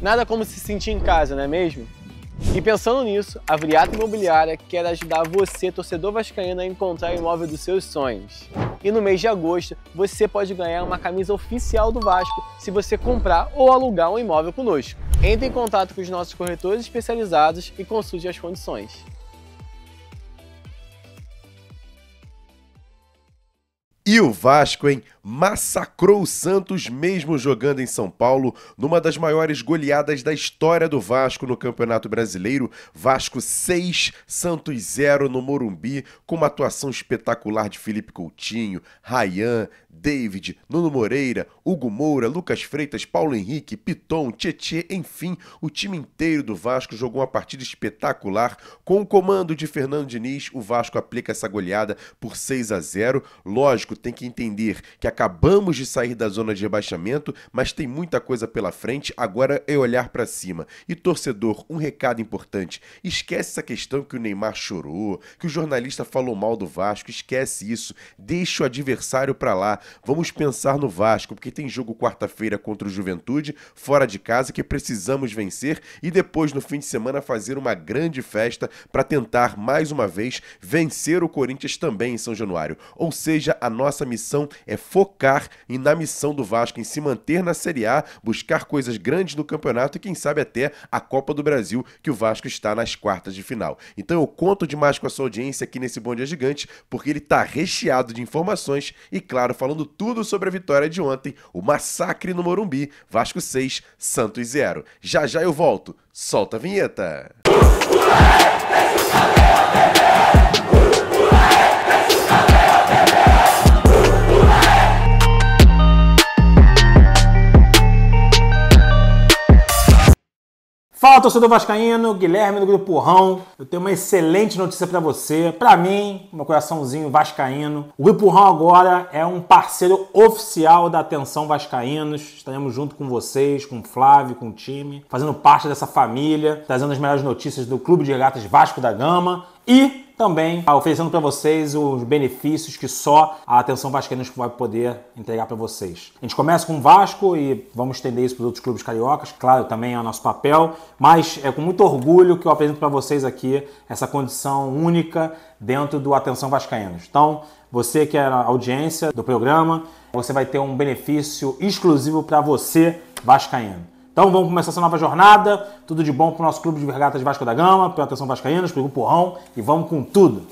Nada como se sentir em casa, não é mesmo? E pensando nisso, a Vriato Imobiliária quer ajudar você, torcedor vascaíno, a encontrar o imóvel dos seus sonhos. E no mês de agosto, você pode ganhar uma camisa oficial do Vasco se você comprar ou alugar um imóvel conosco. Entre em contato com os nossos corretores especializados e consulte as condições. E o Vasco, hein? Massacrou o Santos mesmo jogando em São Paulo, numa das maiores goleadas da história do Vasco no Campeonato Brasileiro. Vasco 6, Santos 0 no Morumbi, com uma atuação espetacular de Felipe Coutinho, Ryan, David, Nuno Moreira, Hugo Moura, Lucas Freitas, Paulo Henrique, Piton, Tietê, enfim, o time inteiro do Vasco jogou uma partida espetacular. Com o comando de Fernando Diniz, o Vasco aplica essa goleada por 6-0. Lógico, tem que entender que acabamos de sair da zona de rebaixamento, mas tem muita coisa pela frente, agora é olhar pra cima. E torcedor, um recado importante, esquece essa questão que o Neymar chorou, que o jornalista falou mal do Vasco, esquece isso, deixa o adversário pra lá, vamos pensar no Vasco, porque tem jogo quarta-feira contra o Juventude, fora de casa, que precisamos vencer, e depois no fim de semana fazer uma grande festa para tentar mais uma vez vencer o Corinthians também em São Januário. Ou seja, a nossa missão é focar na missão do Vasco, em se manter na Série A, buscar coisas grandes no campeonato e quem sabe até a Copa do Brasil, que o Vasco está nas quartas de final. Então eu conto demais com a sua audiência aqui nesse Bom Dia Gigante, porque ele está recheado de informações e, claro, falando tudo sobre a vitória de ontem, o massacre no Morumbi, Vasco 6, Santos 0. Já já eu volto, solta a vinheta! Fala, torcedor vascaíno, Guilherme do Grupo Rão. Eu tenho uma excelente notícia para você. Para mim, meu coraçãozinho vascaíno. O Grupo Rão agora é um parceiro oficial da Atenção Vascaínos. Estaremos junto com vocês, com o Flávio, com o time, fazendo parte dessa família, trazendo as melhores notícias do Clube de Regatas Vasco da Gama e também oferecendo para vocês os benefícios que só a Atenção Vascaínos vai poder entregar para vocês. A gente começa com o Vasco e vamos estender isso para os outros clubes cariocas, claro, também é o nosso papel, mas é com muito orgulho que eu apresento para vocês aqui essa condição única dentro do Atenção Vascaínos. Então, você que é a audiência do programa, você vai ter um benefício exclusivo para você, vascaíno. Então vamos começar essa nova jornada, tudo de bom para o nosso Clube de Regatas Vasco da Gama, para a Atenção Vascaínos, para o Grupo Rão e vamos com tudo!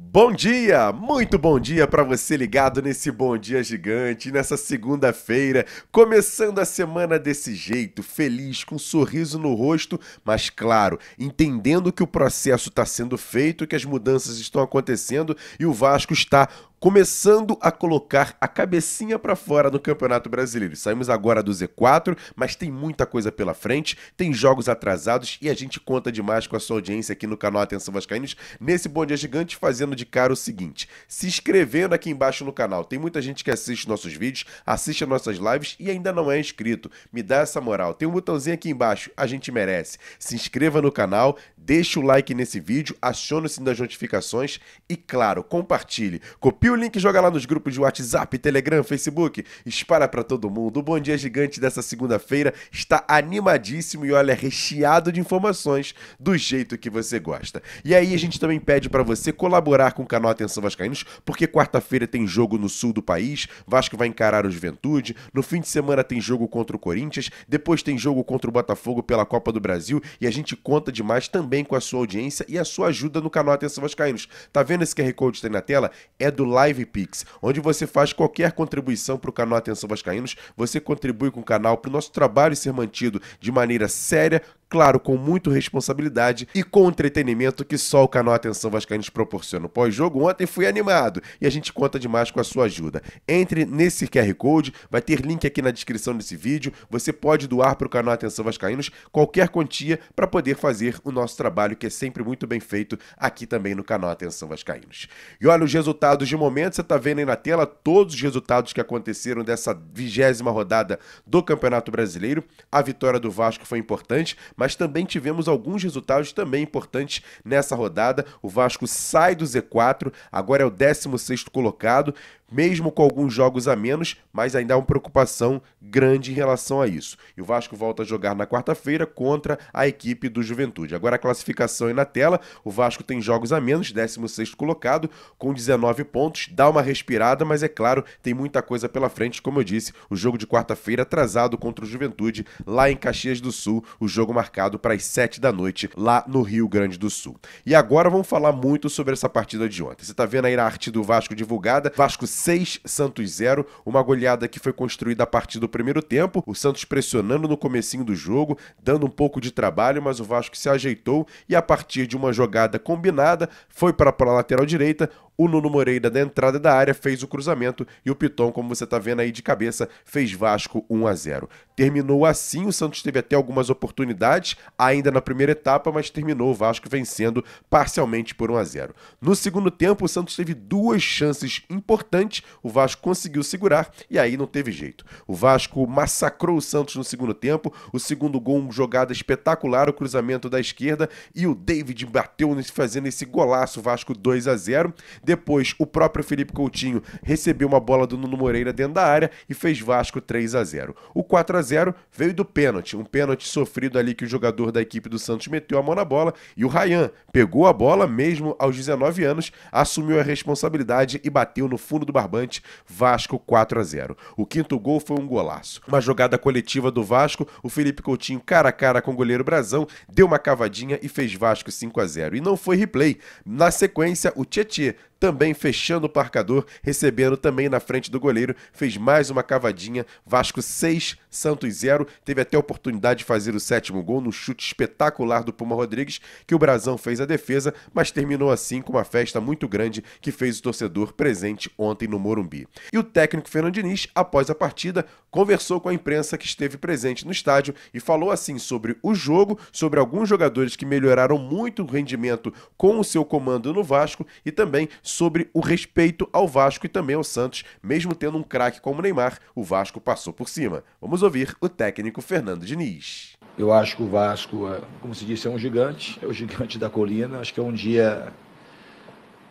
Bom dia, muito bom dia para você ligado nesse Bom Dia Gigante, nessa segunda-feira, começando a semana desse jeito, feliz, com um sorriso no rosto, mas claro, entendendo que o processo está sendo feito, que as mudanças estão acontecendo e o Vasco está começando a colocar a cabecinha para fora no Campeonato Brasileiro. Saímos agora do Z4, mas tem muita coisa pela frente, tem jogos atrasados e a gente conta demais com a sua audiência aqui no canal Atenção Vascaínos, nesse Bom Dia Gigante, fazendo de cara o seguinte, se inscrevendo aqui embaixo no canal. Tem muita gente que assiste nossos vídeos, assiste as nossas lives e ainda não é inscrito. Me dá essa moral. Tem um botãozinho aqui embaixo, a gente merece. Se inscreva no canal, deixa o like nesse vídeo, acione o sininho das notificações e, claro, compartilhe. Copie o link e joga lá nos grupos de WhatsApp, Telegram, Facebook. Espalha pra todo mundo. O Bom Dia Gigante dessa segunda-feira está animadíssimo e, olha, recheado de informações do jeito que você gosta. E aí a gente também pede pra você colaborar com o canal Atenção Vascaínos, porque quarta-feira tem jogo no sul do país, Vasco vai encarar o Juventude, no fim de semana tem jogo contra o Corinthians, depois tem jogo contra o Botafogo pela Copa do Brasil e a gente conta demais também com a sua audiência e a sua ajuda no canal Atenção Vascaínos. Tá vendo esse QR Code que tá aí na tela? É do Live Pix, onde você faz qualquer contribuição para o canal Atenção Vascaínos, você contribui com o canal para o nosso trabalho ser mantido de maneira séria, claro, com muita responsabilidade e com entretenimento que só o canal Atenção Vascaínos proporciona. Pós-jogo, ontem fui animado e a gente conta demais com a sua ajuda. Entre nesse QR Code, vai ter link aqui na descrição desse vídeo, você pode doar para o canal Atenção Vascaínos qualquer quantia para poder fazer o nosso trabalho, que é sempre muito bem feito aqui também no canal Atenção Vascaínos. E olha os resultados de momento, você está vendo aí na tela todos os resultados que aconteceram dessa 20ª rodada do Campeonato Brasileiro. A vitória do Vasco foi importante, mas também tivemos alguns resultados também importantes nessa rodada. O Vasco sai do Z4, agora é o 16º colocado, mesmo com alguns jogos a menos, mas ainda há uma preocupação grande em relação a isso. E o Vasco volta a jogar na quarta-feira contra a equipe do Juventude. Agora a classificação aí na tela, o Vasco tem jogos a menos, 16º colocado, com 19 pontos, dá uma respirada, mas é claro, tem muita coisa pela frente, como eu disse, o jogo de quarta-feira atrasado contra o Juventude, lá em Caxias do Sul, o jogo marcado para as 7 da noite, lá no Rio Grande do Sul. E agora vamos falar muito sobre essa partida de ontem. Você tá vendo aí a arte do Vasco divulgada, Vasco 6, Santos 0, uma goleada que foi construída a partir do primeiro tempo, o Santos pressionando no comecinho do jogo, dando um pouco de trabalho, mas o Vasco se ajeitou e a partir de uma jogada combinada, foi para a lateral direita, o Nuno Moreira da entrada da área fez o cruzamento e o Piton, como você está vendo aí de cabeça, fez Vasco 1-0. Terminou assim, o Santos teve até algumas oportunidades, ainda na primeira etapa, mas terminou o Vasco vencendo parcialmente por 1-0. No segundo tempo, o Santos teve duas chances importantes, o Vasco conseguiu segurar e aí não teve jeito. O Vasco massacrou o Santos no segundo tempo, o segundo gol, uma jogada espetacular, o cruzamento da esquerda e o David bateu fazendo esse golaço, Vasco 2-0. Depois, o próprio Felipe Coutinho recebeu uma bola do Nuno Moreira dentro da área e fez Vasco 3-0. O 4-0 veio do pênalti, um pênalti sofrido ali que o jogador da equipe do Santos meteu a mão na bola e o Ryan pegou a bola mesmo aos 19 anos, assumiu a responsabilidade e bateu no fundo do barbante, Vasco 4-0. O quinto gol foi um golaço. Uma jogada coletiva do Vasco, o Felipe Coutinho cara a cara com o goleiro Brazão, deu uma cavadinha e fez Vasco 5-0. E não foi replay. Na sequência, o Tietê, também fechando o marcador, recebendo também na frente do goleiro, fez mais uma cavadinha, Vasco 6, Santos 0, teve até a oportunidade de fazer o sétimo gol no chute espetacular do Puma Rodrigues, que o Brazão fez a defesa, mas terminou assim com uma festa muito grande que fez o torcedor presente ontem no Morumbi. E o técnico Fernando Diniz, após a partida, conversou com a imprensa que esteve presente no estádio e falou assim sobre o jogo, sobre alguns jogadores que melhoraram muito o rendimento com o seu comando no Vasco e também sobre o respeito ao Vasco e também ao Santos, mesmo tendo um craque como o Neymar, o Vasco passou por cima. Vamos ouvir o técnico Fernando Diniz. Eu acho que o Vasco, como se disse, é um gigante, é o gigante da colina. Acho que é um dia...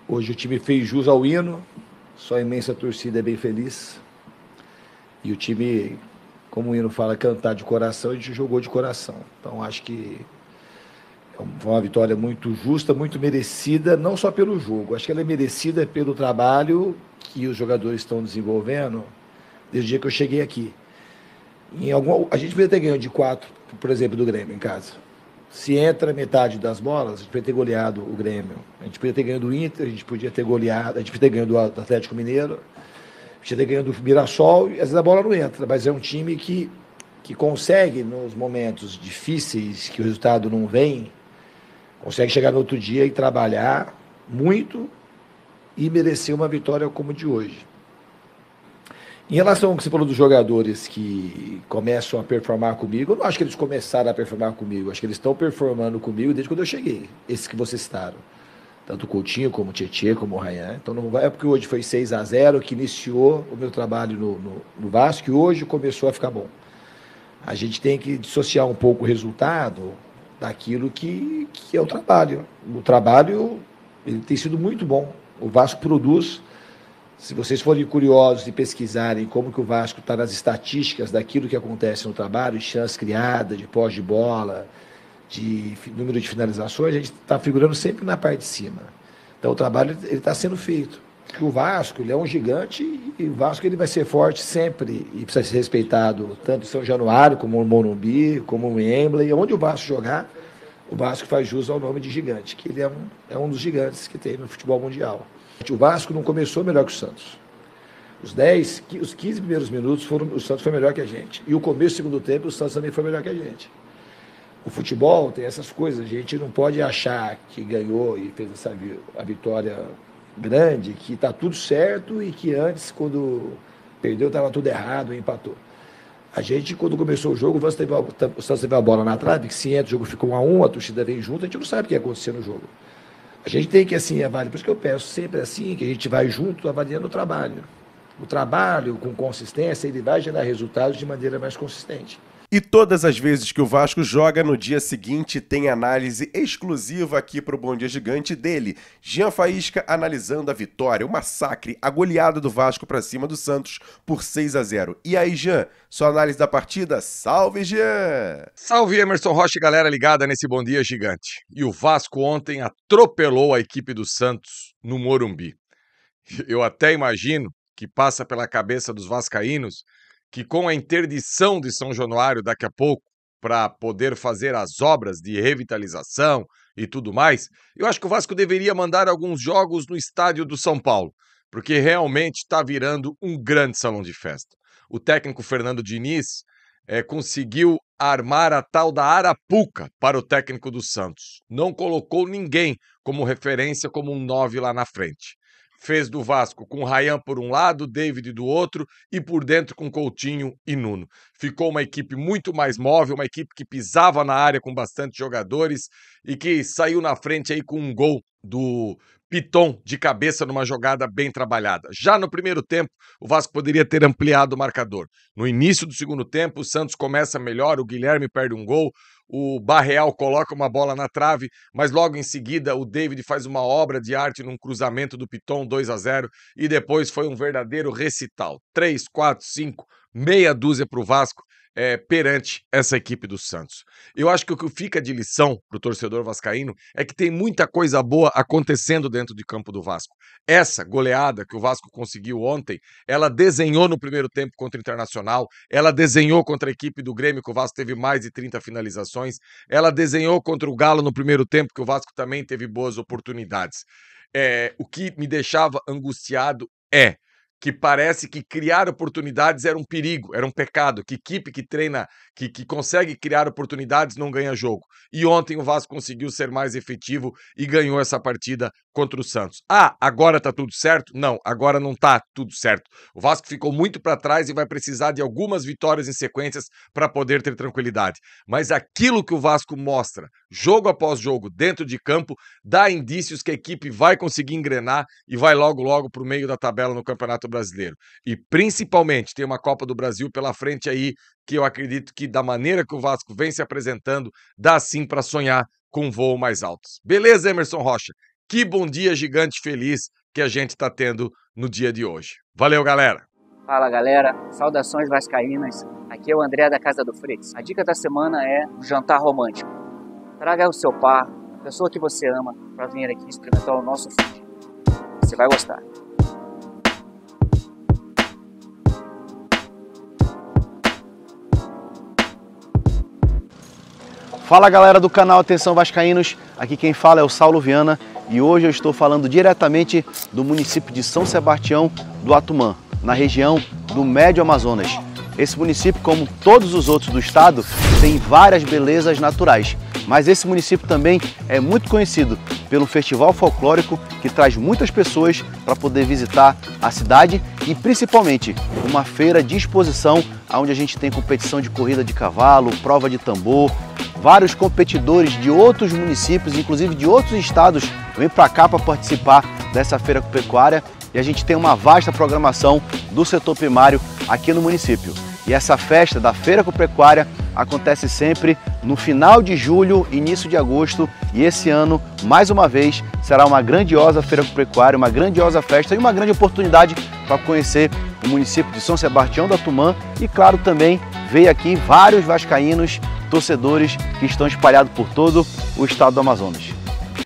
Hoje o time fez jus ao hino, só a imensa torcida é bem feliz. E o time, como o hino fala, cantar de coração, a gente jogou de coração. Então acho que foi uma vitória muito justa, muito merecida, não só pelo jogo. Acho que ela é merecida pelo trabalho que os jogadores estão desenvolvendo desde o dia que eu cheguei aqui. A gente poderia ter ganho de 4, por exemplo, do Grêmio em casa. Se entra metade das bolas, a gente poderia ter goleado o Grêmio. A gente poderia ter ganho do Inter, a gente podia ter goleado, a gente podia ter ganho do Atlético Mineiro, a gente podia ter ganho do Mirassol, e às vezes a bola não entra, mas é um time que consegue, nos momentos difíceis, que o resultado não vem, consegue chegar no outro dia e trabalhar muito e merecer uma vitória como a de hoje. Em relação ao que você falou dos jogadores que começam a performar comigo, eu não acho que eles começaram a performar comigo, acho que eles estão performando comigo desde quando eu cheguei, esses que vocês citaram. Tanto o Coutinho, como o Tietê, como o Ryan. Então não vai, é porque hoje foi 6-0 que iniciou o meu trabalho no Vasco e hoje começou a ficar bom. A gente tem que dissociar um pouco o resultado daquilo que é o trabalho. O trabalho ele tem sido muito bom. O Vasco produz. Se vocês forem curiosos e pesquisarem como que o Vasco está nas estatísticas daquilo que acontece no trabalho, de chance criada, de pós de bola, de número de finalizações, a gente está figurando sempre na parte de cima. Então o trabalho está sendo feito. Porque o Vasco ele é um gigante e o Vasco ele vai ser forte sempre e precisa ser respeitado tanto em São Januário como no Morumbi, como no Wembley. Onde o Vasco jogar, o Vasco faz jus ao nome de gigante, que ele é um dos gigantes que tem no futebol mundial. O Vasco não começou melhor que o Santos. Os 15 primeiros minutos, o Santos foi melhor que a gente. E o começo do segundo tempo, o Santos também foi melhor que a gente. O futebol tem essas coisas. A gente não pode achar que ganhou e fez a vitória grande, que está tudo certo e que antes, quando perdeu, estava tudo errado e empatou. A gente, quando começou o jogo, o Santos teve a bola na trave, que se entra, o jogo ficou 1-1, a torcida vem junto, a gente não sabe o que ia acontecer no jogo. A gente tem que, assim, avaliar, por isso que eu peço sempre assim, que a gente vai junto avaliando o trabalho. O trabalho, com consistência, ele vai gerar resultados de maneira mais consistente. E todas as vezes que o Vasco joga, no dia seguinte tem análise exclusiva aqui pro Bom Dia Gigante dele, Jean Faísca, analisando a vitória, o massacre, a goleada do Vasco pra cima do Santos por 6-0. E aí, Jean, sua análise da partida? Salve, Jean! Salve, Emerson Rocha e galera ligada nesse Bom Dia Gigante. E o Vasco ontem atropelou a equipe do Santos no Morumbi. Eu até imagino que passa pela cabeça dos vascaínos que com a interdição de São Januário daqui a pouco, para poder fazer as obras de revitalização e tudo mais, eu acho que o Vasco deveria mandar alguns jogos no estádio do São Paulo, porque realmente está virando um grande salão de festa. O técnico Fernando Diniz conseguiu armar a tal da Arapuca para o técnico do Santos. Não colocou ninguém como referência, como um 9 lá na frente. Fez do Vasco com o Ryan por um lado, David do outro e por dentro com Coutinho e Nuno. Ficou uma equipe muito mais móvel, uma equipe que pisava na área com bastante jogadores e que saiu na frente aí com um gol do Piton de cabeça numa jogada bem trabalhada. Já no primeiro tempo, o Vasco poderia ter ampliado o marcador. No início do segundo tempo, o Santos começa melhor, o Guilherme perde um gol, o Barreal coloca uma bola na trave, mas logo em seguida o David faz uma obra de arte num cruzamento do Piton, 2-0, e depois foi um verdadeiro recital. 3, 4, 5, meia dúzia para o Vasco perante essa equipe do Santos. Eu acho que o que fica de lição para o torcedor vascaíno é que tem muita coisa boa acontecendo dentro de campo do Vasco. Essa goleada que o Vasco conseguiu ontem, ela desenhou no primeiro tempo contra o Internacional, ela desenhou contra a equipe do Grêmio, que o Vasco teve mais de 30 finalizações, ela desenhou contra o Galo no primeiro tempo, que o Vasco também teve boas oportunidades. O que me deixava angustiado que parece que criar oportunidades era um perigo, era um pecado, que equipe que treina, que consegue criar oportunidades não ganha jogo. E ontem o Vasco conseguiu ser mais efetivo e ganhou essa partida contra o Santos. Agora tá tudo certo? Não, agora não tá tudo certo. O Vasco ficou muito para trás e vai precisar de algumas vitórias em sequências para poder ter tranquilidade. Mas aquilo que o Vasco mostra, jogo após jogo, dentro de campo, dá indícios que a equipe vai conseguir engrenar e vai logo pro meio da tabela no Campeonato Brasileiro. E principalmente tem uma Copa do Brasil pela frente aí, que eu acredito que da maneira que o Vasco vem se apresentando, dá sim para sonhar com voo mais altos. Beleza, Emerson Rocha? Que bom dia gigante feliz que a gente está tendo no dia de hoje. Valeu, galera! Fala, galera. Saudações vascaínas. Aqui é o André da Casa do Fritz. A dica da semana é um jantar romântico. Traga o seu par, a pessoa que você ama, para vir aqui experimentar o nosso food. Você vai gostar. Fala, galera do canal Atenção Vascaínos, aqui quem fala é o Saulo Viana e hoje eu estou falando diretamente do município de São Sebastião do Atumã, na região do Médio Amazonas. Esse município, como todos os outros do estado, tem várias belezas naturais, mas esse município também é muito conhecido pelo festival folclórico que traz muitas pessoas para poder visitar a cidade e principalmente uma feira de exposição onde a gente tem competição de corrida de cavalo, prova de tambor. Vários competidores de outros municípios, inclusive de outros estados, vêm para cá para participar dessa feira pecuária e a gente tem uma vasta programação do setor primário aqui no município. E essa festa da Feira Agropecuária acontece sempre no final de julho, início de agosto, e esse ano, mais uma vez, será uma grandiosa Feira Agropecuária, uma grandiosa festa e uma grande oportunidade para conhecer o município de São Sebastião do Atumã e, claro, também ver aqui vários vascaínos, torcedores que estão espalhados por todo o estado do Amazonas.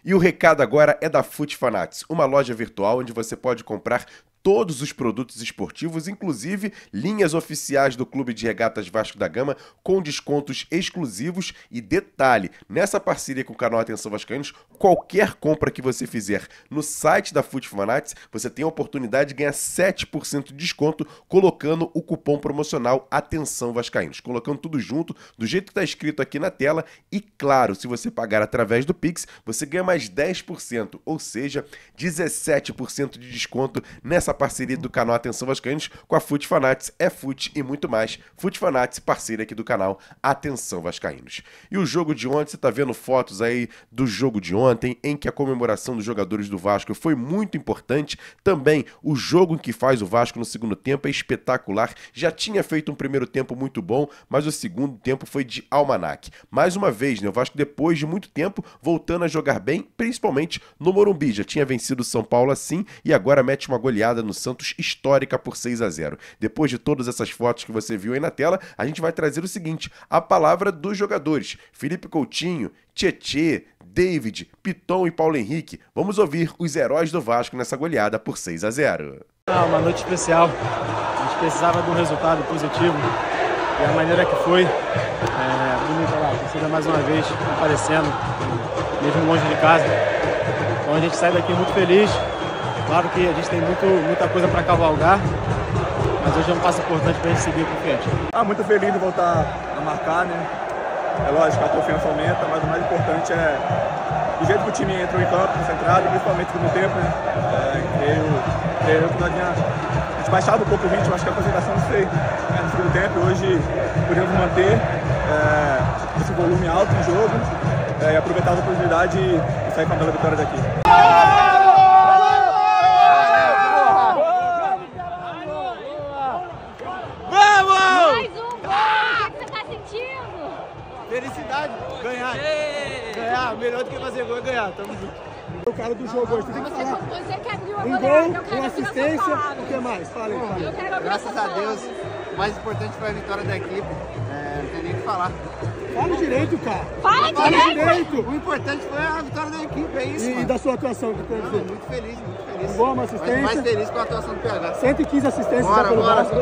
E o recado agora é da Fut Fanatics, uma loja virtual onde você pode comprar todos os produtos esportivos, inclusive linhas oficiais do Clube de Regatas Vasco da Gama, com descontos exclusivos. E detalhe, nessa parceria com o canal Atenção Vascaínos, qualquer compra que você fizer no site da Fut Fanatics, você tem a oportunidade de ganhar 7% de desconto colocando o cupom promocional Atenção Vascaínos, colocando tudo junto, do jeito que está escrito aqui na tela. E claro, se você pagar através do Pix, você ganha mais 10%, ou seja, 17% de desconto nessa essa parceria do canal Atenção Vascaínos com a Fute Fanatics, é fute e muito mais. Fute Fanatics, parceira aqui do canal Atenção Vascaínos. E o jogo de ontem, você tá vendo fotos aí do jogo de ontem, em que a comemoração dos jogadores do Vasco foi muito importante. Também o jogo que faz o Vasco no segundo tempo é espetacular. Já tinha feito um primeiro tempo muito bom, mas o segundo tempo foi de almanaque. Mais uma vez, né, o Vasco, depois de muito tempo, voltando a jogar bem, principalmente no Morumbi. Já tinha vencido o São Paulo assim e agora mete uma goleada no Santos histórica por 6-0. Depois de todas essas fotos que você viu aí na tela, a gente vai trazer o seguinte, a palavra dos jogadores. Felipe Coutinho, Tietê, David, Piton e Paulo Henrique. Vamos ouvir os heróis do Vasco nessa goleada por 6-0. Uma noite especial. A gente precisava de um resultado positivo. E a maneira que foi, bonita lá, a torcida mais uma vez aparecendo, mesmo longe de casa. Então a gente sai daqui muito feliz. Claro que a gente tem muita coisa para cavalgar, mas hoje é um passo importante para a gente seguir por frente. Muito feliz de voltar a marcar, né? É lógico que a confiança aumenta, mas o mais importante é do jeito que o time entrou em campo, concentrado, principalmente no tempo, né? Creio que a gente baixava um pouco o ritmo, acho que a concentração não sei no segundo tempo. Hoje podemos manter esse volume alto no jogo e aproveitar a oportunidade e sair com a bela vitória daqui. Felicidade, ganhar, melhor do que fazer gol é ganhar, tamo junto. O cara do jogo hoje, tu tem que falar. Você quer abrir uma Um goleada, gol, uma assistência, o que mais? Fala aí. Graças a Deus, o mais importante foi a vitória da equipe, não tem nem o que falar. Fala direito, cara. Fala direito. O importante foi a vitória da equipe, é isso, E da sua atuação, que quer dizer? Muito feliz, muito feliz. Um gol, uma assistência. Mais feliz com a atuação do PH. 115 assistências já pelo Vasco.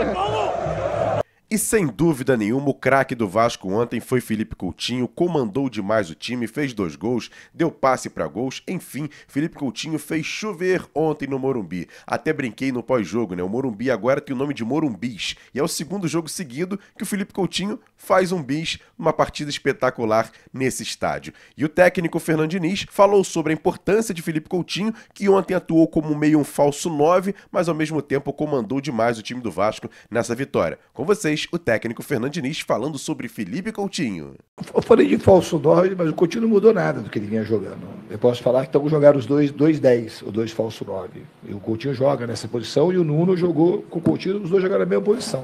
E sem dúvida nenhuma, o craque do Vasco ontem foi Felipe Coutinho, comandou demais o time, fez 2 gols, deu passe para gols, enfim, Felipe Coutinho fez chover ontem no Morumbi. Até brinquei no pós-jogo, né? O Morumbi agora tem o nome de Morumbis, e é o segundo jogo seguido que o Felipe Coutinho faz um bis numa partida espetacular nesse estádio. E o técnico Fernando Diniz falou sobre a importância de Felipe Coutinho, que ontem atuou como meio um falso 9, mas ao mesmo tempo comandou demais o time do Vasco nessa vitória. Com vocês, o técnico Fernando Diniz falando sobre Felipe Coutinho. Eu falei de falso 9, mas o Coutinho não mudou nada do que ele vinha jogando. Eu posso falar que estão jogando os dois 10, ou 2 falso 9. E o Coutinho joga nessa posição e o Nuno jogou com o Coutinho, os dois jogaram na mesma posição,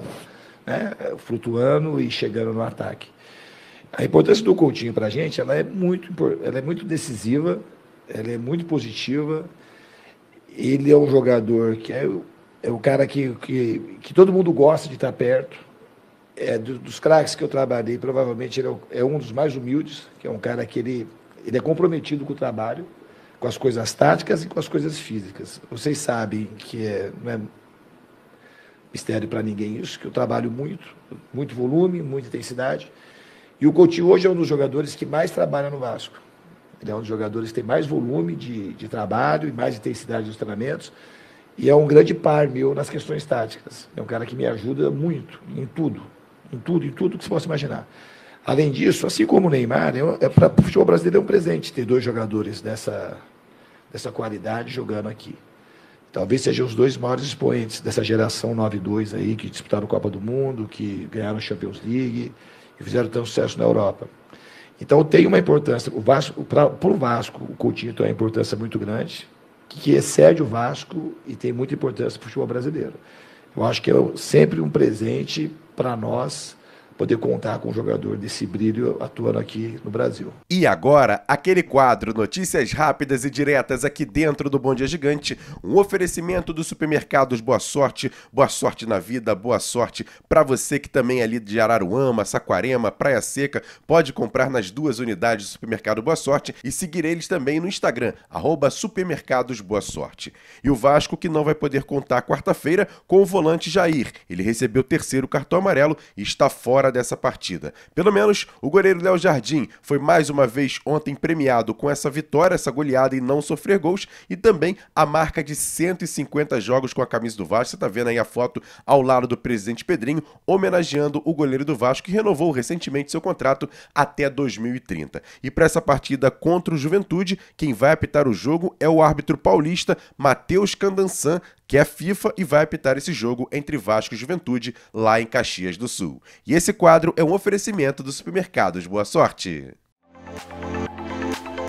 né? Flutuando e chegando no ataque. A importância do Coutinho para a gente, ela é muito decisiva, ela é muito positiva. Ele é um jogador que é o cara que todo mundo gosta de estar perto. Dos craques que eu trabalhei, provavelmente ele é um dos mais humildes, que é um cara que ele é comprometido com o trabalho, com as coisas táticas e com as coisas físicas. Vocês sabem que não é mistério para ninguém isso, que eu trabalho muito volume, muita intensidade. E o Coutinho hoje é um dos jogadores que mais trabalha no Vasco. Ele é um dos jogadores que tem mais volume de trabalho e mais intensidade nos treinamentos. E é um grande par meu nas questões táticas. É um cara que me ajuda muito em tudo que você possa imaginar. Além disso, assim como o Neymar, para o futebol brasileiro é um presente ter 2 jogadores dessa qualidade jogando aqui. Talvez sejam os 2 maiores expoentes dessa geração 9-2 aí, que disputaram a Copa do Mundo, que ganharam a Champions League e fizeram tanto sucesso na Europa. Então tem uma importância, para o Vasco, o Coutinho tem uma importância muito grande, que excede o Vasco e tem muita importância para o futebol brasileiro. Eu acho que é sempre um presente para nós poder contar com um jogador desse brilho atuando aqui no Brasil. E agora, aquele quadro Notícias Rápidas e Diretas aqui dentro do Bom Dia Gigante, um oferecimento dos supermercados Boa Sorte na vida, boa sorte para você que também é ali de Araruama, Saquarema, Praia Seca, pode comprar nas 2 unidades do supermercado Boa Sorte e seguir eles também no Instagram, @supermercadosboasorte. E o Vasco que não vai poder contar quarta-feira com o volante Jair, ele recebeu o 3º cartão amarelo e está fora fora dessa partida. Pelo menos o goleiro Léo Jardim foi mais uma vez ontem premiado com essa vitória, essa goleada e não sofrer gols, e também a marca de 150 jogos com a camisa do Vasco. Você tá vendo aí a foto ao lado do presidente Pedrinho, homenageando o goleiro do Vasco, que renovou recentemente seu contrato até 2030. E para essa partida contra o Juventude, quem vai apitar o jogo é o árbitro paulista Matheus Candansan, que é FIFA e vai apitar esse jogo entre Vasco e Juventude lá em Caxias do Sul. E esse quadro é um oferecimento dos supermercados. Boa sorte!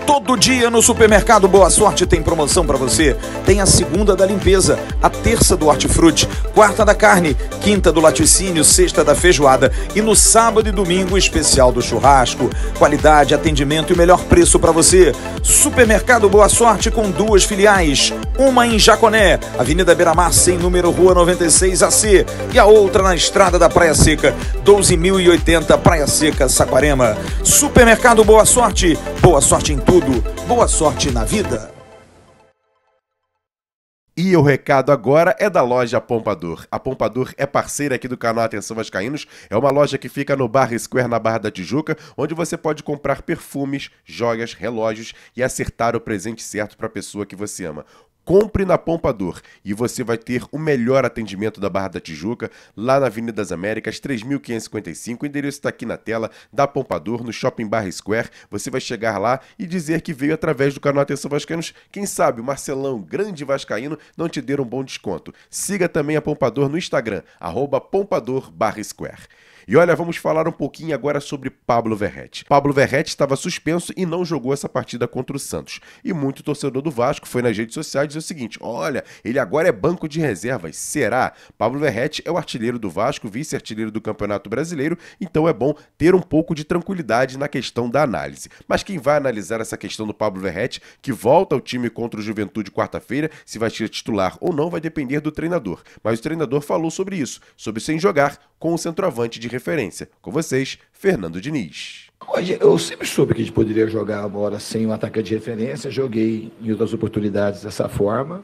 Todo dia no Supermercado Boa Sorte tem promoção para você. Tem a segunda da limpeza, a terça do hortifruti, quarta da carne, quinta do laticínio, sexta da feijoada e no sábado e domingo especial do churrasco. Qualidade, atendimento e o melhor preço para você. Supermercado Boa Sorte com 2 filiais. Uma em Jaconé, Avenida Beira-Mar, sem número, Rua 96 AC. E a outra na Estrada da Praia Seca, 12.080, Praia Seca, Saquarema. Supermercado Boa Sorte em tudo. Boa sorte na vida. E o recado agora é da loja Pompador. A Pompador é parceira aqui do canal Atenção Vascaínos. É uma loja que fica no Barra Square, na Barra da Tijuca, onde você pode comprar perfumes, joias, relógios e acertar o presente certo para a pessoa que você ama. Compre na Pompador e você vai ter o melhor atendimento da Barra da Tijuca, lá na Avenida das Américas, 3.555. O endereço está aqui na tela da Pompador, no Shopping Barra Square. Você vai chegar lá e dizer que veio através do canal Atenção Vascaínos. Quem sabe o Marcelão, grande vascaíno, não te der um bom desconto. Siga também a Pompador no Instagram, @Pompador_Square. E olha, vamos falar um pouquinho agora sobre Pablo Verratti. Pablo Verratti estava suspenso e não jogou essa partida contra o Santos. E muito torcedor do Vasco foi nas redes sociais dizer o seguinte: olha, ele agora é banco de reservas. Será? Pablo Verratti é o artilheiro do Vasco, vice-artilheiro do Campeonato Brasileiro, então é bom ter um pouco de tranquilidade na questão da análise. Mas quem vai analisar essa questão do Pablo Verratti, que volta ao time contra o Juventude quarta-feira, se vai ser titular ou não, vai depender do treinador. Mas o treinador falou sobre isso, sobre sem jogar com o centroavante de referência. Com vocês, Fernando Diniz. Eu sempre soube que a gente poderia jogar agora sem um atacante de referência. Joguei em outras oportunidades dessa forma.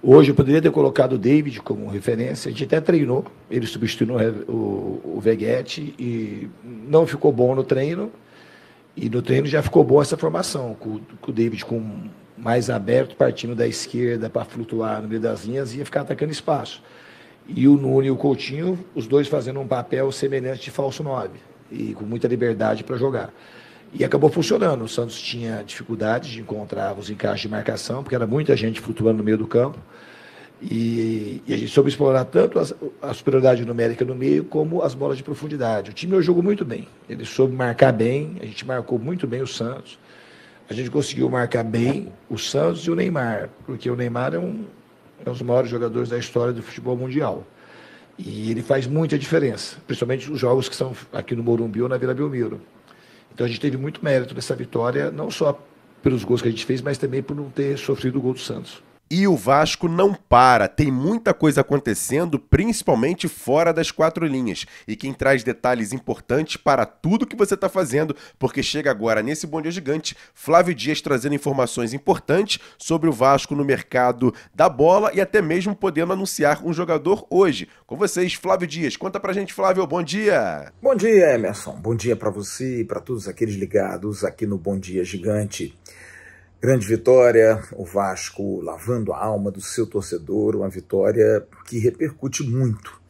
Hoje eu poderia ter colocado o David como referência. A gente até treinou. Ele substituiu o Veguete e não ficou bom no treino. E no treino já ficou boa essa formação, com o David mais aberto, partindo da esquerda para flutuar no meio das linhas e ia ficar atacando espaço. E o Nuno e o Coutinho, os dois fazendo um papel semelhante de falso 9 e com muita liberdade para jogar. E acabou funcionando. O Santos tinha dificuldade de encontrar os encaixes de marcação, porque era muita gente flutuando no meio do campo. E a gente soube explorar tanto a superioridade numérica no meio, como as bolas de profundidade. O time jogou muito bem. Ele soube marcar bem, a gente marcou muito bem o Santos. A gente conseguiu marcar bem o Santos e o Neymar, porque o Neymar é um dos maiores jogadores da história do futebol mundial. E ele faz muita diferença, principalmente os jogos que são aqui no Morumbi ou na Vila Belmiro. Então a gente teve muito mérito nessa vitória, não só pelos gols que a gente fez, mas também por não ter sofrido o gol do Santos. E o Vasco não para, tem muita coisa acontecendo, principalmente fora das 4 linhas. E quem traz detalhes importantes para tudo que você está fazendo, porque chega agora nesse Bom Dia Gigante, Flávio Dias trazendo informações importantes sobre o Vasco no mercado da bola e até mesmo podendo anunciar um jogador hoje. Com vocês, Flávio Dias. Conta pra gente, Flávio, bom dia! Bom dia, Emerson. Bom dia para você e para todos aqueles ligados aqui no Bom Dia Gigante. Grande vitória, o Vasco lavando a alma do seu torcedor, uma vitória que repercute muito.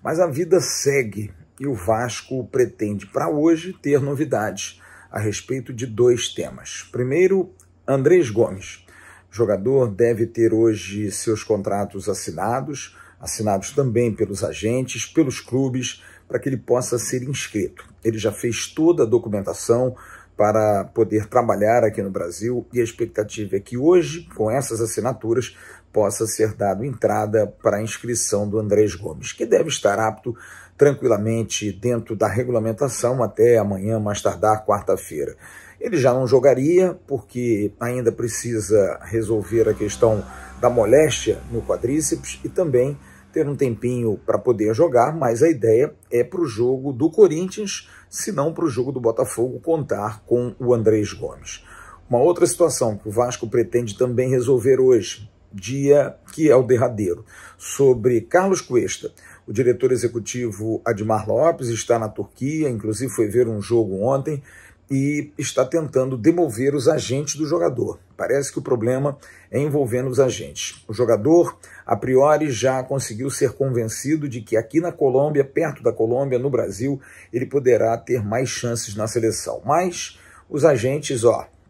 Mas a vida segue e o Vasco pretende para hoje ter novidades a respeito de 2 temas. Primeiro, Andrés Gomes. O jogador deve ter hoje seus contratos assinados também pelos agentes, pelos clubes, para que ele possa ser inscrito. Ele já fez toda a documentação para poder trabalhar aqui no Brasil e a expectativa é que hoje, com essas assinaturas, possa ser dado entrada para a inscrição do Andrés Gomes, que deve estar apto tranquilamente dentro da regulamentação até amanhã, mais tardar, quarta-feira. Ele já não jogaria porque ainda precisa resolver a questão da moléstia no quadríceps e também ter um tempinho para poder jogar, mas a ideia é para o jogo do Corinthians, se não para o jogo do Botafogo, contar com o Andrés Gomes. Uma outra situação que o Vasco pretende também resolver hoje, dia que é o derradeiro, sobre Carlos Cuesta. O diretor executivo Admar Lopes está na Turquia, inclusive foi ver um jogo ontem, e está tentando demover os agentes do jogador. Parece que o problema é envolvendo os agentes. O jogador, a priori, já conseguiu ser convencido de que aqui na Colômbia, perto da Colômbia, no Brasil, ele poderá ter mais chances na seleção. Mas os agentes,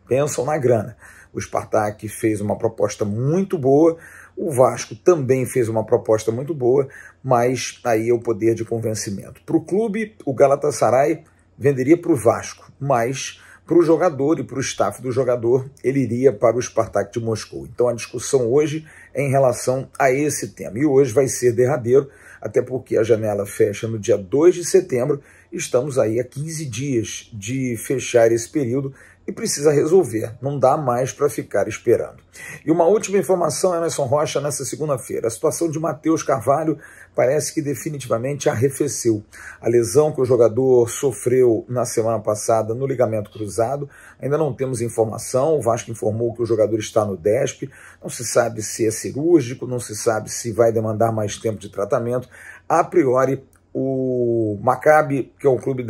pensam na grana. O Spartak fez uma proposta muito boa, o Vasco também fez uma proposta muito boa, mas aí é o poder de convencimento. Para o clube, o Galatasaray venderia para o Vasco, mas para o jogador e para o staff do jogador, ele iria para o Spartak de Moscou. Então a discussão hoje é em relação a esse tema. E hoje vai ser derradeiro, até porque a janela fecha no dia 2 de setembro, estamos aí a 15 dias de fechar esse período e precisa resolver, não dá mais para ficar esperando. E uma última informação, Emerson Rocha, nessa segunda-feira. A situação de Matheus Carvalho parece que definitivamente arrefeceu. A lesão que o jogador sofreu na semana passada no ligamento cruzado, ainda não temos informação, o Vasco informou que o jogador está no DESP, não se sabe se é cirúrgico, não se sabe se vai demandar mais tempo de tratamento. A priori, o Maccabi, que é o clube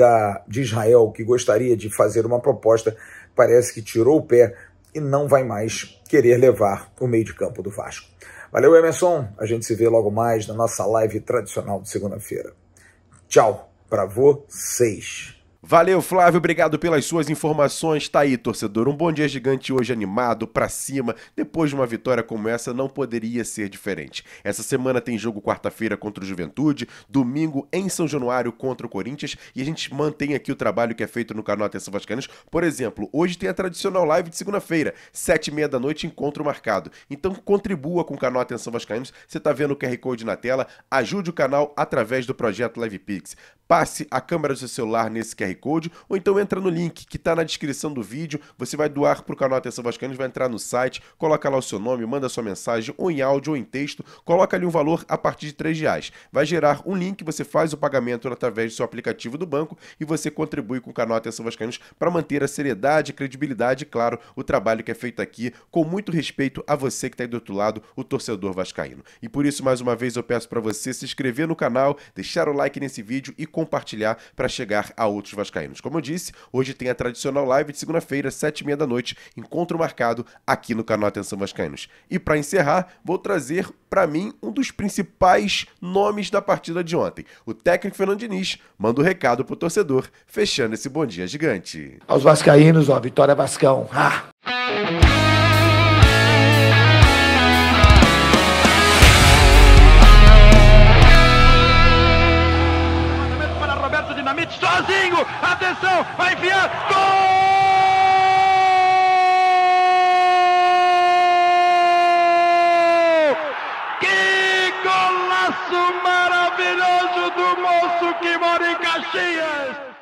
de Israel, que gostaria de fazer uma proposta, parece que tirou o pé e não vai mais querer levar o meio de campo do Vasco. Valeu, Emerson. A gente se vê logo mais na nossa live tradicional de segunda-feira. Tchau para vocês. Valeu, Flávio, obrigado pelas suas informações. Tá aí, torcedor, um bom dia gigante hoje animado, pra cima. Depois de uma vitória como essa, não poderia ser diferente. Essa semana tem jogo quarta-feira contra o Juventude, domingo em São Januário contra o Corinthians, e a gente mantém aqui o trabalho que é feito no canal Atenção Vascaínos. Por exemplo, hoje tem a tradicional live de segunda-feira, 7h30 da noite, encontro marcado. Então contribua com o canal Atenção Vascaínos, você tá vendo o QR Code na tela, ajude o canal através do projeto LivePix. Passe a câmera do seu celular nesse QR Code, ou então entra no link que está na descrição do vídeo, você vai doar para o canal Atenção Vascaínos, vai entrar no site, coloca lá o seu nome, manda sua mensagem, ou em áudio ou em texto, coloca ali um valor a partir de R$3. Vai gerar um link, você faz o pagamento através do seu aplicativo do banco e você contribui com o canal Atenção Vascaínos para manter a seriedade, credibilidade e, claro, o trabalho que é feito aqui com muito respeito a você que está aí do outro lado, o torcedor vascaíno. E por isso, mais uma vez, eu peço para você se inscrever no canal, deixar o like nesse vídeo e compartilhar para chegar a outros vascaínos. Como eu disse, hoje tem a tradicional live de segunda-feira, 7h30 da noite, encontro marcado aqui no canal Atenção Vascaínos. E para encerrar, vou trazer para mim um dos principais nomes da partida de ontem. O técnico Fernando Diniz manda um recado pro torcedor, fechando esse bom dia gigante. Aos vascaínos, vitória Vascão. Sozinho, atenção, vai enfiar, gol! Que golaço maravilhoso do moço que mora em Caxias!